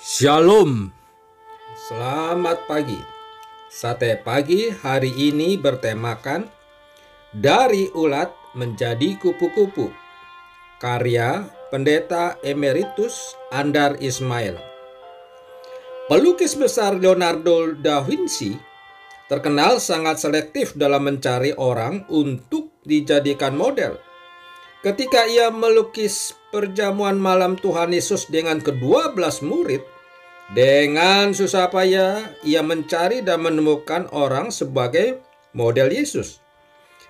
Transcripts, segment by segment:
Shalom, selamat pagi. Sate pagi hari ini bertemakan Dari Ulat Menjadi Kupu-Kupu, karya Pendeta Emeritus Andar Ismail. Pelukis besar Leonardo da Vinci terkenal sangat selektif dalam mencari orang untuk dijadikan model. Ketika ia melukis perjamuan malam Tuhan Yesus dengan ke-12 murid, dengan susah payah ia mencari dan menemukan orang sebagai model Yesus.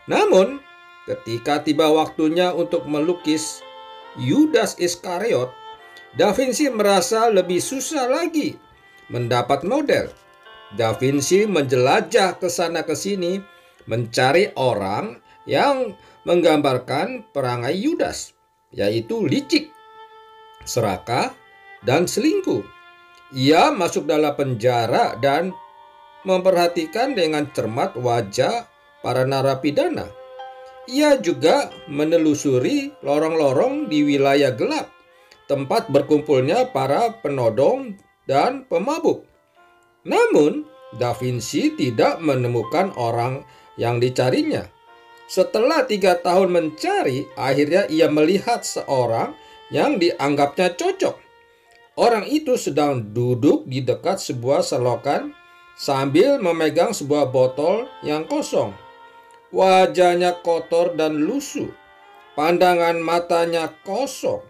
Namun, ketika tiba waktunya untuk melukis Yudas Iskariot, Da Vinci merasa lebih susah lagi mendapat model. Da Vinci menjelajah ke sana ke sini mencari orang yang menggambarkan perangai Yudas, yaitu licik, serakah, dan selingkuh. Ia masuk dalam penjara dan memperhatikan dengan cermat wajah para narapidana. Ia juga menelusuri lorong-lorong di wilayah gelap, tempat berkumpulnya para penodong dan pemabuk. Namun, Da Vinci tidak menemukan orang yang dicarinya. Setelah 3 tahun mencari, akhirnya ia melihat seorang yang dianggapnya cocok. Orang itu sedang duduk di dekat sebuah selokan sambil memegang sebuah botol yang kosong. Wajahnya kotor dan lusuh, pandangan matanya kosong.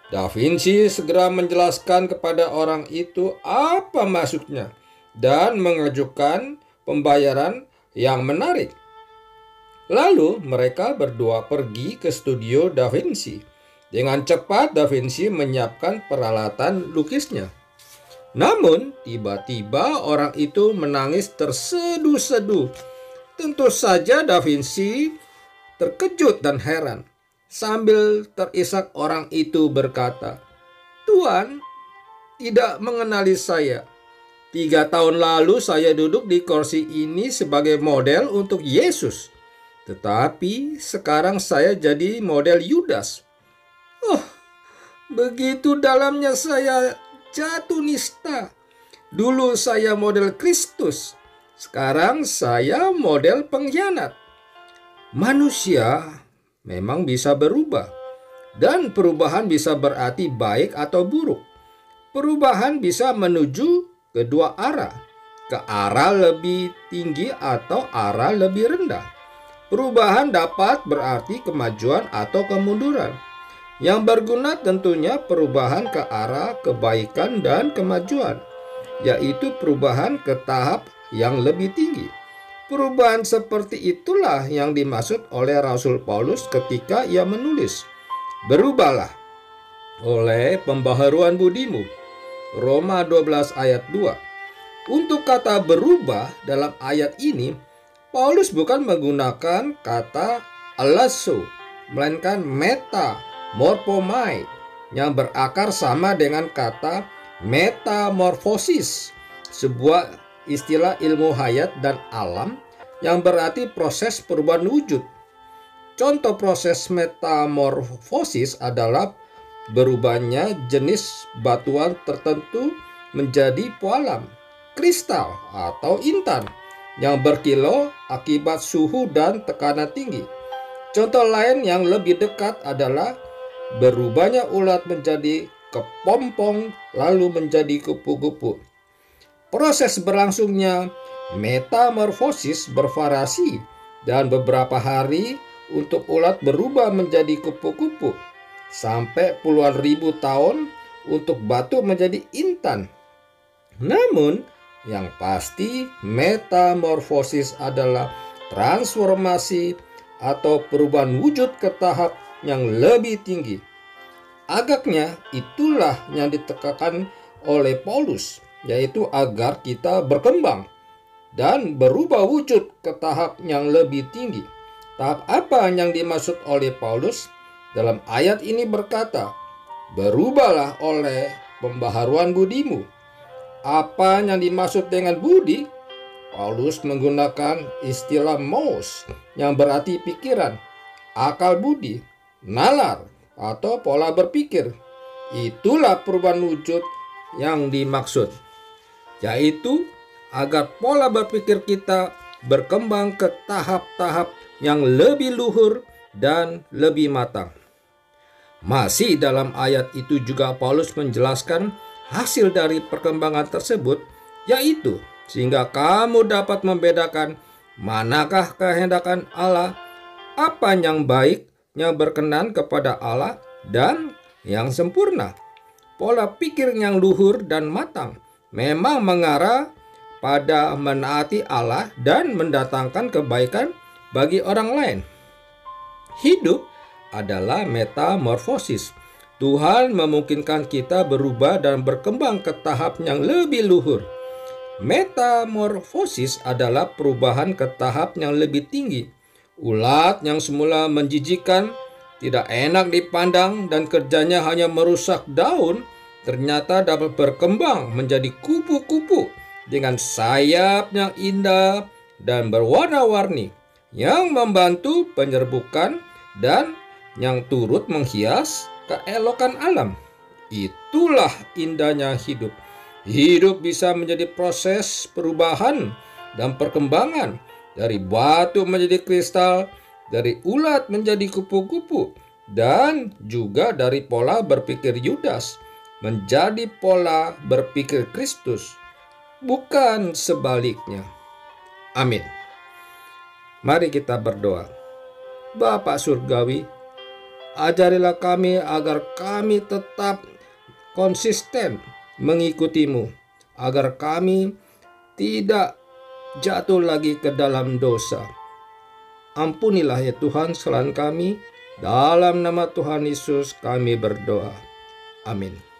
Da Vinci segera menjelaskan kepada orang itu apa maksudnya dan mengajukan pembayaran yang menarik. Lalu mereka berdua pergi ke studio Da Vinci. Dengan cepat Da Vinci menyiapkan peralatan lukisnya. Namun tiba-tiba orang itu menangis terseduh-seduh. Tentu saja Da Vinci terkejut dan heran. Sambil terisak orang itu berkata, "Tuan tidak mengenali saya. 3 tahun lalu saya duduk di kursi ini sebagai model untuk Yesus. Tetapi sekarang saya jadi model Yudas. Oh, begitu dalamnya saya jatuh nista. Dulu saya model Kristus, sekarang saya model pengkhianat." Manusia memang bisa berubah, dan perubahan bisa berarti baik atau buruk. Perubahan bisa menuju kedua arah, ke arah lebih tinggi atau arah lebih rendah. Perubahan dapat berarti kemajuan atau kemunduran. Yang berguna tentunya perubahan ke arah kebaikan dan kemajuan, yaitu perubahan ke tahap yang lebih tinggi. Perubahan seperti itulah yang dimaksud oleh Rasul Paulus ketika ia menulis, "Berubahlah oleh pembaharuan budimu." Roma 12 ayat 2. Untuk kata berubah dalam ayat ini, Paulus bukan menggunakan kata alasso, melainkan metamorphomai yang berakar sama dengan kata metamorfosis, sebuah istilah ilmu hayat dan alam yang berarti proses perubahan wujud. Contoh proses metamorfosis adalah berubahnya jenis batuan tertentu menjadi pualam, kristal, atau intan yang berkilau akibat suhu dan tekanan tinggi. Contoh lain yang lebih dekat adalah berubahnya ulat menjadi kepompong lalu menjadi kupu-kupu. Proses berlangsungnya metamorfosis bervariasi dan beberapa hari untuk ulat berubah menjadi kupu-kupu, sampai puluhan ribu tahun untuk batu menjadi intan. Namun, yang pasti metamorfosis adalah transformasi atau perubahan wujud ke tahap yang lebih tinggi. Agaknya itulah yang ditekankan oleh Paulus, yaitu agar kita berkembang dan berubah wujud ke tahap yang lebih tinggi. Tahap apa yang dimaksud oleh Paulus? Dalam ayat ini berkata, "Berubahlah oleh pembaharuan budimu." Apa yang dimaksud dengan budi? Paulus menggunakan istilah nous yang berarti pikiran, akal budi, nalar, atau pola berpikir. Itulah perubahan wujud yang dimaksud, yaitu agar pola berpikir kita berkembang ke tahap-tahap yang lebih luhur dan lebih matang. Masih dalam ayat itu juga Paulus menjelaskan hasil dari perkembangan tersebut, yaitu sehingga kamu dapat membedakan manakah kehendak Allah, apa yang baik, yang berkenan kepada Allah, dan yang sempurna. Pola pikir yang luhur dan matang memang mengarah pada menaati Allah dan mendatangkan kebaikan bagi orang lain. Hidup adalah metamorfosis. Tuhan memungkinkan kita berubah dan berkembang ke tahap yang lebih luhur. Metamorfosis adalah perubahan ke tahap yang lebih tinggi. Ulat yang semula menjijikkan, tidak enak dipandang, dan kerjanya hanya merusak daun, ternyata dapat berkembang menjadi kupu-kupu dengan sayap yang indah dan berwarna-warni, yang membantu penyerbukan dan yang turut menghias keelokan alam. Itulah indahnya hidup. Hidup bisa menjadi proses perubahan dan perkembangan, dari batu menjadi kristal, dari ulat menjadi kupu-kupu, dan juga dari pola berpikir Yudas menjadi pola berpikir Kristus, bukan sebaliknya. Amin. Mari kita berdoa. Bapa Surgawi, ajarilah kami agar kami tetap konsisten mengikutimu, agar kami tidak jatuh lagi ke dalam dosa. Ampunilah ya Tuhan kesalahan kami. Dalam nama Tuhan Yesus kami berdoa. Amin.